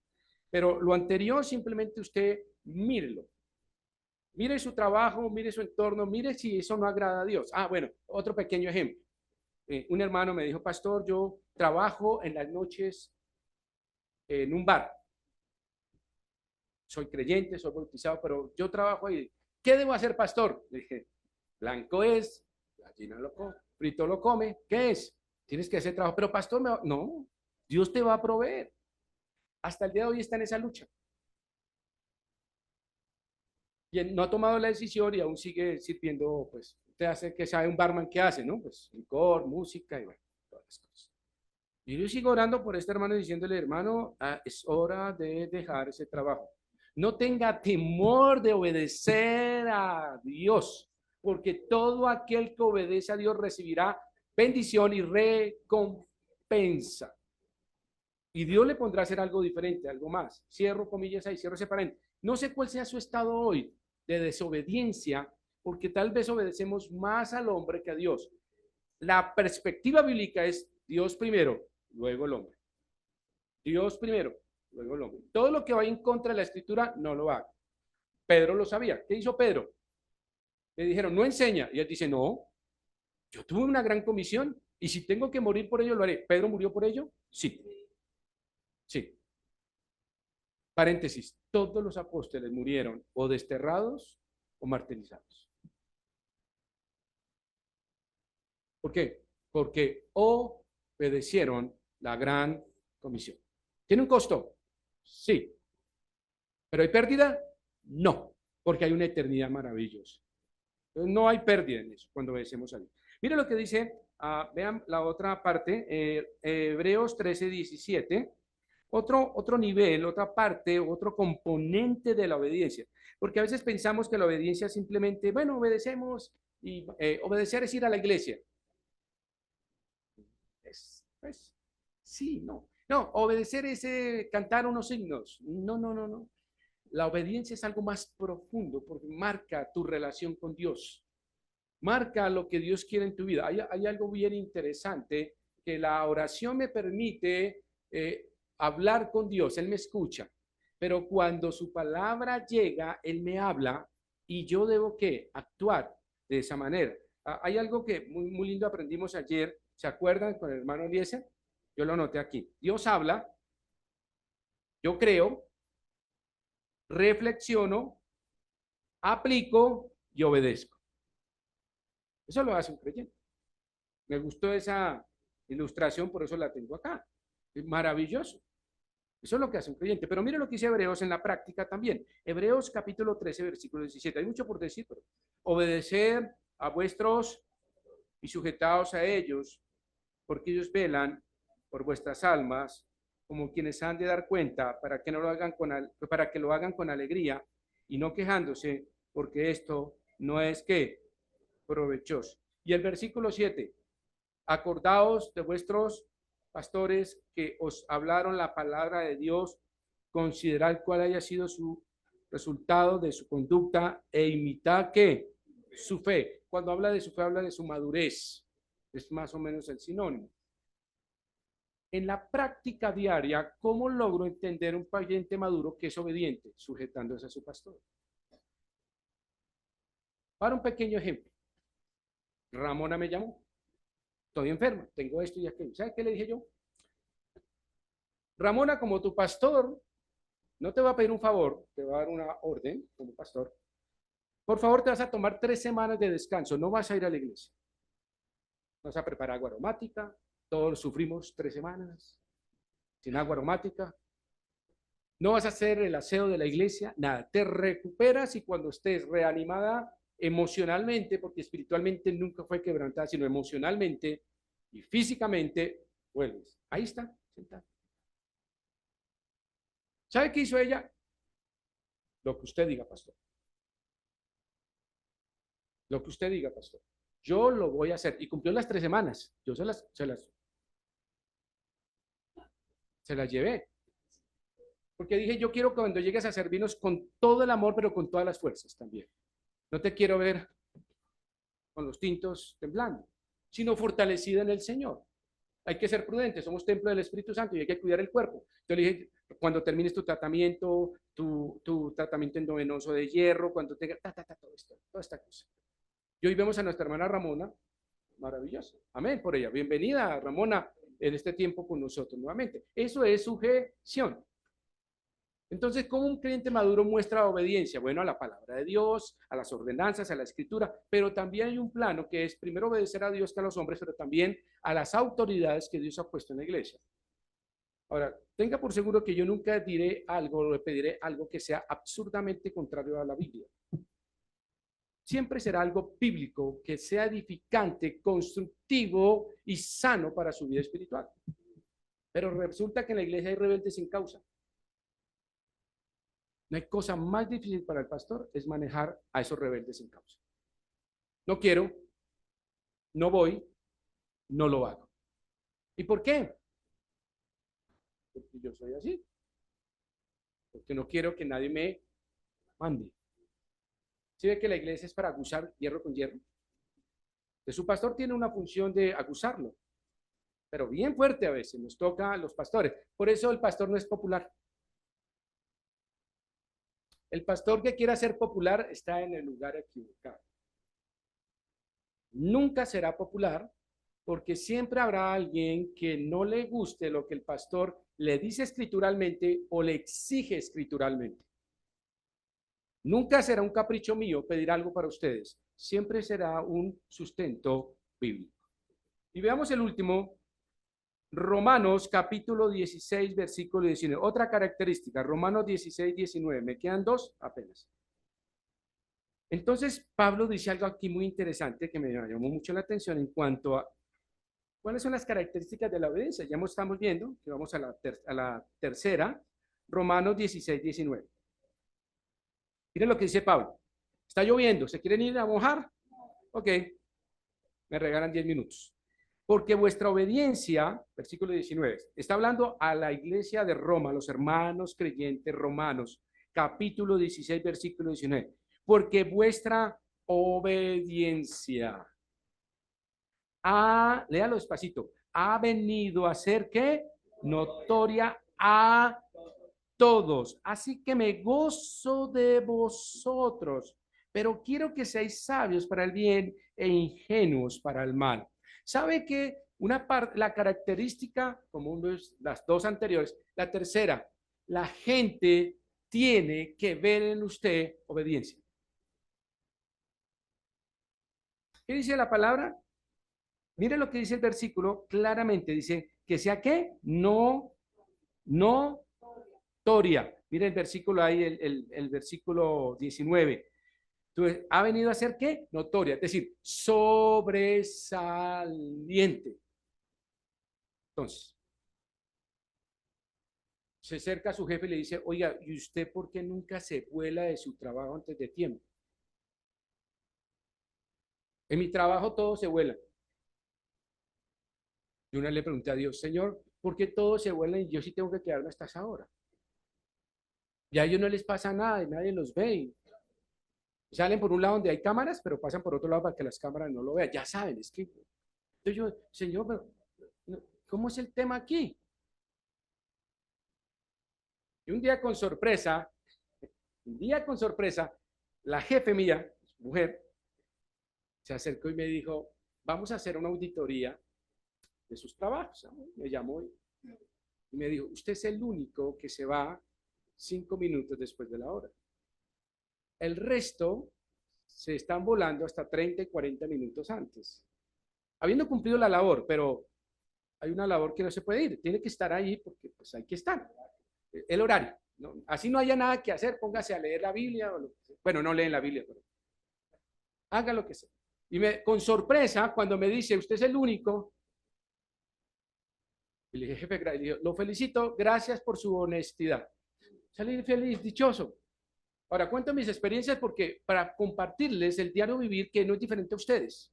Pero lo anterior simplemente usted mírelo. Mire su trabajo, mire su entorno, mire si eso no agrada a Dios. Ah, bueno, otro pequeño ejemplo. Un hermano me dijo, pastor, yo trabajo en las noches en un bar. Soy creyente, soy bautizado, pero yo trabajo ahí. ¿Qué debo hacer, pastor? Le dije, blanco es, gallina lo come, frito lo come. ¿Qué es? Tienes que hacer trabajo. Pero pastor, no, Dios te va a proveer. Hasta el día de hoy está en esa lucha. Y él no ha tomado la decisión y aún sigue sirviendo, pues, usted hace que sabe un barman qué hace, ¿no? Pues licor, música y bueno, todas las cosas. Y yo sigo orando por este hermano diciéndole, hermano, es hora de dejar ese trabajo. No tenga temor de obedecer a Dios, porque todo aquel que obedece a Dios recibirá bendición y recompensa. Y Dios le pondrá a hacer algo diferente, algo más. Cierro comillas ahí, cierro ese paréntesis. No sé cuál sea su estado hoy de desobediencia, porque tal vez obedecemos más al hombre que a Dios. La perspectiva bíblica es Dios primero, luego el hombre. Dios primero, luego el hombre. Todo lo que va en contra de la escritura, no lo haga. Pedro lo sabía. ¿Qué hizo Pedro? Le dijeron, no enseña. Y él dice, no, yo tuve una gran comisión y si tengo que morir por ello, lo haré. ¿Pedro murió por ello? Sí, sí. Paréntesis, todos los apóstoles murieron o desterrados o martirizados. ¿Por qué? Porque obedecieron la gran comisión. ¿Tiene un costo? Sí. ¿Pero hay pérdida? No, porque hay una eternidad maravillosa. Entonces, no hay pérdida en eso cuando obedecemos a Dios. Mire lo que dice, vean la otra parte, Hebreos 13:17. Otro nivel, otra parte, otro componente de la obediencia. Porque a veces pensamos que la obediencia simplemente, bueno, obedecemos y obedecer es ir a la iglesia. Pues, sí, no. No, obedecer es cantar unos signos. No, no, no, no. La obediencia es algo más profundo porque marca tu relación con Dios. Marca lo que Dios quiere en tu vida. Hay algo bien interesante que la oración me permite hablar con Dios, Él me escucha, pero cuando su palabra llega, Él me habla y yo debo que actuar de esa manera. Hay algo que muy lindo aprendimos ayer, ¿se acuerdan con el hermano Eliezer? Yo lo anoté aquí. Dios habla, yo creo, reflexiono, aplico y obedezco. Eso lo hace un creyente. Me gustó esa ilustración, por eso la tengo acá. Es maravilloso. Eso es lo que hace un creyente. Pero mire lo que dice Hebreos en la práctica también. Hebreos capítulo 13, versículo 17. Hay mucho por decir, pero obedecer a vuestros y sujetaos a ellos, porque ellos velan por vuestras almas, como quienes han de dar cuenta, para que no lo hagan para que lo hagan con alegría y no quejándose, porque esto no es que provechoso. Y el versículo 7, acordaos de vuestros pastores que os hablaron la palabra de Dios, considerad cuál haya sido su resultado de su conducta e imitad que su fe. Cuando habla de su fe, habla de su madurez. Es más o menos el sinónimo. En la práctica diaria, ¿cómo logro entender un creyente maduro que es obediente, sujetándose a su pastor? Para un pequeño ejemplo, Ramona me llamó. Estoy enferma, tengo esto y aquello. ¿Sabe qué le dije yo? Ramona, como tu pastor, no te va a pedir un favor, te va a dar una orden como pastor. Por favor, te vas a tomar 3 semanas de descanso, no vas a ir a la iglesia. Vas a preparar agua aromática. Todos sufrimos 3 semanas sin agua aromática. No vas a hacer el aseo de la iglesia, nada. Te recuperas y cuando estés reanimada emocionalmente, porque espiritualmente nunca fue quebrantada, sino emocionalmente y físicamente, vuelves. Ahí está, sentada. ¿Sabe qué hizo ella? Lo que usted diga, pastor. Lo que usted diga, pastor. Yo lo voy a hacer. Y cumplió las 3 semanas. Yo se las llevé. Porque dije, yo quiero que cuando llegues a servirnos con todo el amor, pero con todas las fuerzas también. No te quiero ver con los tintos temblando, sino fortalecida en el Señor. Hay que ser prudentes, somos templo del Espíritu Santo y hay que cuidar el cuerpo. Yo le dije, cuando termines tu tratamiento, tu tratamiento endovenoso de hierro, cuando tengas, todo esto, toda esta cosa. Y hoy vemos a nuestra hermana Ramona, maravillosa. Amén por ella. Bienvenida, Ramona, en este tiempo con nosotros nuevamente. Eso es sujeción. Entonces, ¿cómo un creyente maduro muestra obediencia? Bueno, a la palabra de Dios, a las ordenanzas, a la escritura, pero también hay un plano que es primero obedecer a Dios que a los hombres, pero también a las autoridades que Dios ha puesto en la iglesia. Ahora, tenga por seguro que yo nunca diré algo o le pediré algo que sea absurdamente contrario a la Biblia. Siempre será algo bíblico, que sea edificante, constructivo y sano para su vida espiritual. Pero resulta que en la iglesia hay rebeldes sin causa. No hay cosa más difícil para el pastor, es manejar a esos rebeldes sin causa. No quiero, no voy, no lo hago. ¿Y por qué? Porque yo soy así. Porque no quiero que nadie me mande. ¿Sí ve que la iglesia es para aguzar hierro con hierro? Entonces, su pastor tiene una función de aguzarlo, pero bien fuerte a veces, nos toca a los pastores. Por eso el pastor no es popular. El pastor que quiera ser popular está en el lugar equivocado. Nunca será popular porque siempre habrá alguien que no le guste lo que el pastor le dice escrituralmente o le exige escrituralmente. Nunca será un capricho mío pedir algo para ustedes. Siempre será un sustento bíblico. Y veamos el último, Romanos capítulo 16, versículo 19. Otra característica, Romanos 16, 19. Me quedan 2 apenas. Entonces, Pablo dice algo aquí muy interesante que me llamó mucho la atención en cuanto a cuáles son las características de la obediencia. Ya estamos viendo que vamos a la tercera, Romanos 16, 19. Miren lo que dice Pablo. Está lloviendo, ¿se quieren ir a mojar? Ok, me regalan 10 minutos. Porque vuestra obediencia, versículo 19, está hablando a la iglesia de Roma, los hermanos creyentes romanos, capítulo 16, versículo 19. Porque vuestra obediencia léalo despacito, ha venido a ser ¿qué? Notoria a todos. Así que me gozo de vosotros, pero quiero que seáis sabios para el bien e ingenuos para el mal. ¿Sabe que una parte, la característica, como las dos anteriores, la tercera, la gente tiene que ver en usted obediencia? ¿Qué dice la palabra? Mire lo que dice el versículo claramente, dice que sea qué, no notoria. Mire el versículo ahí, el versículo 19. Entonces, ha venido a ser qué, notoria, es decir, sobresaliente. Entonces, se acerca a su jefe y le dice, oiga, ¿y usted por qué nunca se vuela de su trabajo antes de tiempo? En mi trabajo todo se vuela. Y una le pregunté a Dios, Señor, ¿por qué todos se vuelan y yo sí tengo que quedarme hasta esa hora? Ya a ellos no les pasa nada y nadie los ve. Salen por un lado donde hay cámaras, pero pasan por otro lado para que las cámaras no lo vean. Ya saben, es que... Entonces yo, Señor, pero, ¿cómo es el tema aquí? Y un día con sorpresa, la jefe mía, mujer, se acercó y me dijo, vamos a hacer una auditoría de sus trabajos. Me llamó y me dijo, usted es el único que se va 5 minutos después de la hora. El resto se están volando hasta 30 y 40 minutos antes. habiendo cumplido la labor, pero hay una labor que no se puede ir, tiene que estar ahí porque pues hay que estar. El horario, ¿no? Así no haya nada que hacer, póngase a leer la Biblia, o bueno, no leen la Biblia, pero haga lo que sea. Y con sorpresa, cuando me dice, usted es el único, y le dije, jefe, lo felicito, gracias por su honestidad. Salí feliz, dichoso. Ahora cuento mis experiencias porque para compartirles el diario vivir que no es diferente a ustedes.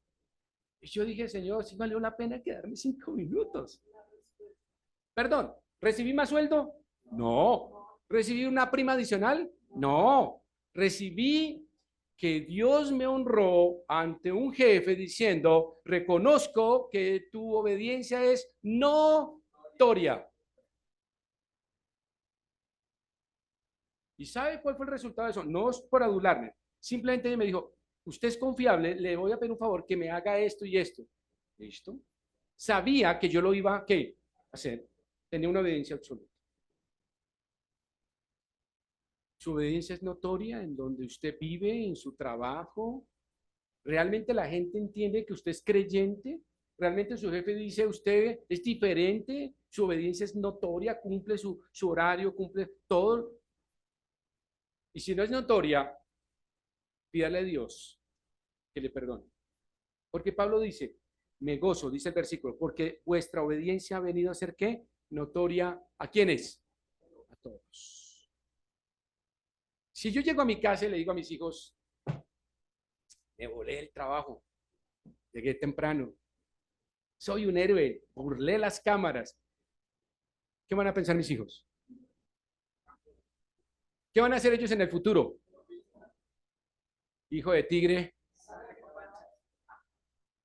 Y yo dije, Señor, sí valió la pena quedarme 5 minutos. Perdón, ¿recibí más sueldo? No. ¿Recibí una prima adicional? No. Recibí que Dios me honró ante un jefe diciendo, reconozco que tu obediencia es notoria. ¿Y sabe cuál fue el resultado de eso? No es por adularme. Simplemente me dijo, usted es confiable, le voy a pedir un favor que me haga esto y esto. ¿Listo? Sabía que yo lo iba a hacer. Tenía una obediencia absoluta. Su obediencia es notoria en donde usted vive, en su trabajo. ¿Realmente la gente entiende que usted es creyente? ¿Realmente su jefe dice usted es diferente? ¿Su obediencia es notoria? ¿Cumple su horario? ¿Cumple todo? Y si no es notoria, pídale a Dios que le perdone. Porque Pablo dice, me gozo, dice el versículo, porque vuestra obediencia ha venido a ser ¿qué? Notoria. ¿A quiénes? A todos. Si yo llego a mi casa y le digo a mis hijos, me volé el trabajo, llegué temprano, soy un héroe, burlé las cámaras, ¿qué van a pensar mis hijos? ¿Qué van a hacer ellos en el futuro? Hijo de tigre.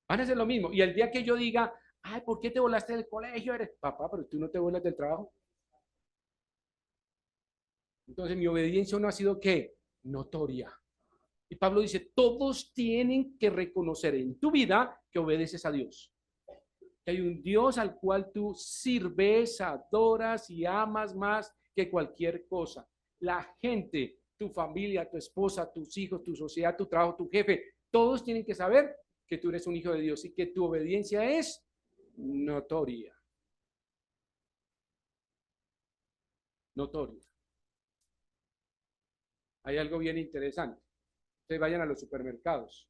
Van a hacer lo mismo. Y el día que yo diga, ay, ¿por qué te volaste del colegio? Eres papá, pero tú no te vuelas del trabajo. Entonces mi obediencia no ha sido ¿qué? Notoria. Y Pablo dice, todos tienen que reconocer en tu vida que obedeces a Dios. Que hay un Dios al cual tú sirves, adoras y amas más que cualquier cosa. La gente, tu familia, tu esposa, tus hijos, tu sociedad, tu trabajo, tu jefe, todos tienen que saber que tú eres un hijo de Dios y que tu obediencia es notoria. Notoria. Hay algo bien interesante. Ustedes vayan a los supermercados.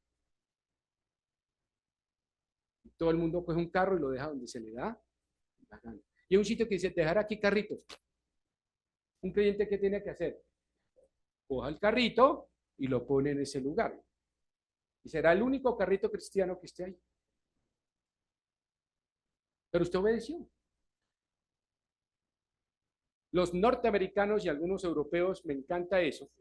Todo el mundo coge un carro y lo deja donde se le da la gana. Y hay un sitio que dice, dejar aquí carritos. Un cliente, ¿qué tiene que hacer? Coja el carrito y lo pone en ese lugar. Y será el único carrito cristiano que esté ahí. Pero usted obedeció. Los norteamericanos y algunos europeos, me encanta eso,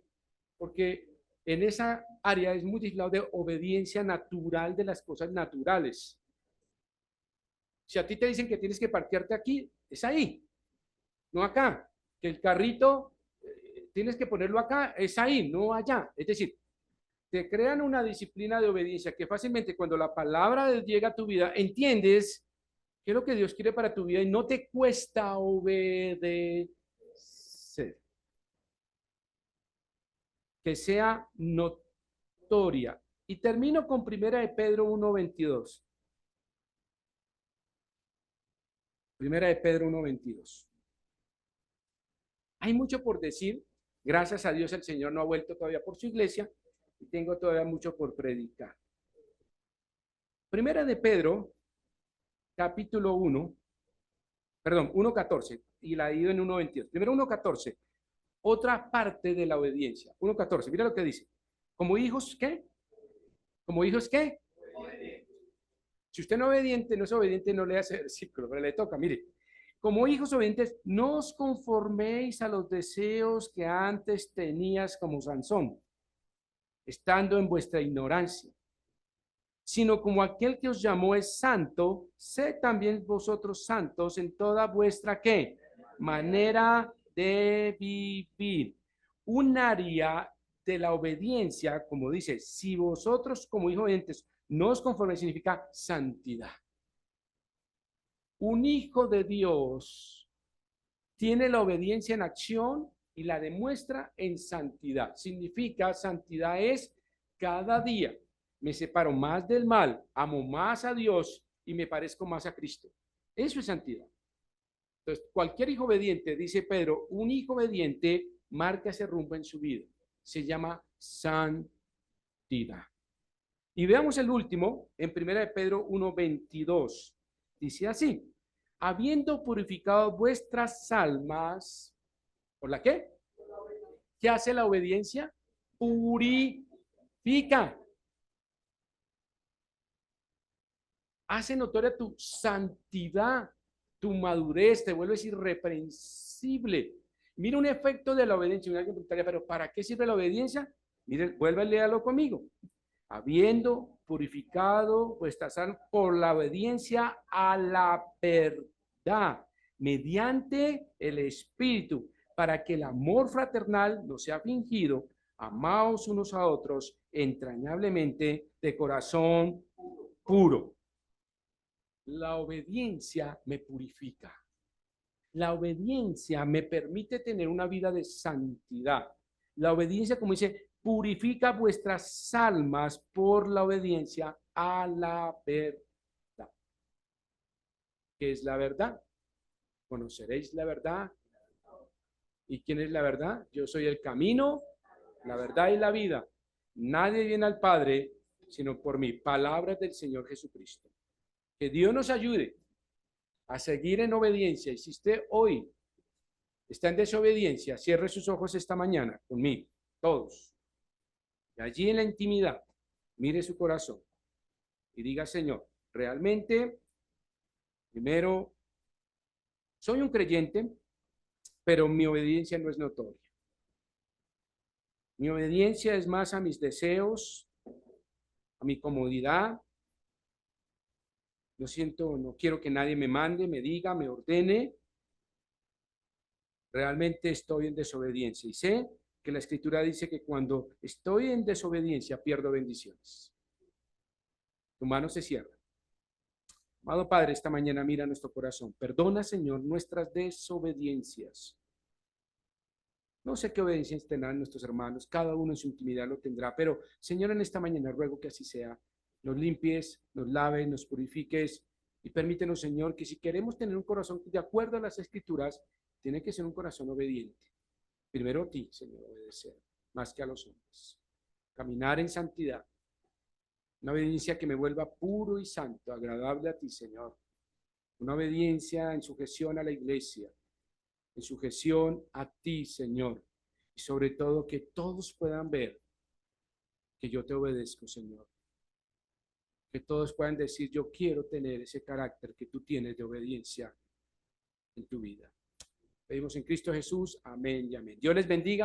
porque en esa área es muy difícil de obediencia natural de las cosas naturales. Si a ti te dicen que tienes que parquearte aquí, es ahí, no acá. Que el carrito tienes que ponerlo acá, es ahí, no allá. Es decir, te crean una disciplina de obediencia que fácilmente cuando la palabra de Dios llega a tu vida, entiendes qué es lo que Dios quiere para tu vida y no te cuesta obedecer. Que sea notoria. Y termino con Primera de Pedro 1:22. Primera de Pedro 1:22. Hay mucho por decir. Gracias a Dios el Señor no ha vuelto todavía por su iglesia y tengo todavía mucho por predicar. Primera de Pedro, capítulo 1, perdón, 1:14 y la he ido en 1:22. Primero 1:14, otra parte de la obediencia. 1:14, mira lo que dice. Como hijos, ¿qué? Como hijos, ¿qué? Si usted no es obediente, no es obediente, no le hace versículo, pero le toca, mire. Como hijos obedientes, no os conforméis a los deseos que antes tenías como Sansón, estando en vuestra ignorancia, sino como aquel que os llamó es santo, sed también vosotros santos en toda vuestra ¿qué? Manera de vivir. Un área de la obediencia, como dice, si vosotros como hijos obedientes no os conforméis, significa santidad. Un hijo de Dios tiene la obediencia en acción y la demuestra en santidad. Significa, santidad es cada día me separo más del mal, amo más a Dios y me parezco más a Cristo. Eso es santidad. Entonces, cualquier hijo obediente, dice Pedro, un hijo obediente marca ese rumbo en su vida. Se llama santidad. Y veamos el último, en 1 de Pedro 1:22. Dice así, habiendo purificado vuestras almas, ¿por la qué? ¿Qué hace la obediencia? Purifica. Hace notoria tu santidad, tu madurez, te vuelves irreprensible. Mira un efecto de la obediencia. Alguien preguntaría, pero ¿para qué sirve la obediencia? Miren, vuelva a leerlo conmigo. Habiendo purificado vuestras almas por la obediencia a la verdad, mediante el Espíritu, para que el amor fraternal no sea fingido, amaos unos a otros entrañablemente de corazón puro. La obediencia me purifica. La obediencia me permite tener una vida de santidad. La obediencia, como dice, purifica vuestras almas por la obediencia a la verdad. ¿Qué es la verdad? Conoceréis la verdad. ¿Y quién es la verdad? Yo soy el camino, la verdad y la vida. Nadie viene al Padre sino por mí. Palabras del Señor Jesucristo. Que Dios nos ayude a seguir en obediencia. Y si usted hoy está en desobediencia, cierre sus ojos esta mañana conmigo, todos. Y allí en la intimidad, mire su corazón y diga, Señor, realmente, primero, soy un creyente, pero mi obediencia no es notoria. Mi obediencia es más a mis deseos, a mi comodidad. No quiero que nadie me mande, me diga, me ordene. Realmente estoy en desobediencia y sé que la Escritura dice que cuando estoy en desobediencia pierdo bendiciones. Tu mano se cierra. Amado Padre, esta mañana mira nuestro corazón. Perdona, Señor, nuestras desobediencias. No sé qué obediencias tendrán nuestros hermanos, cada uno en su intimidad lo tendrá, pero Señor, en esta mañana ruego que así sea. Nos limpies, nos laves, nos purifiques y permítenos, Señor, que si queremos tener un corazón de acuerdo a las Escrituras, tiene que ser un corazón obediente. Primero a ti, Señor, obedecer, más que a los hombres. Caminar en santidad. Una obediencia que me vuelva puro y santo, agradable a ti, Señor. Una obediencia en sujeción a la iglesia, en sujeción a ti, Señor. Y sobre todo que todos puedan ver que yo te obedezco, Señor. Que todos puedan decir, yo quiero tener ese carácter que tú tienes de obediencia en tu vida. Pedimos en Cristo Jesús. Amén y amén. Dios les bendiga.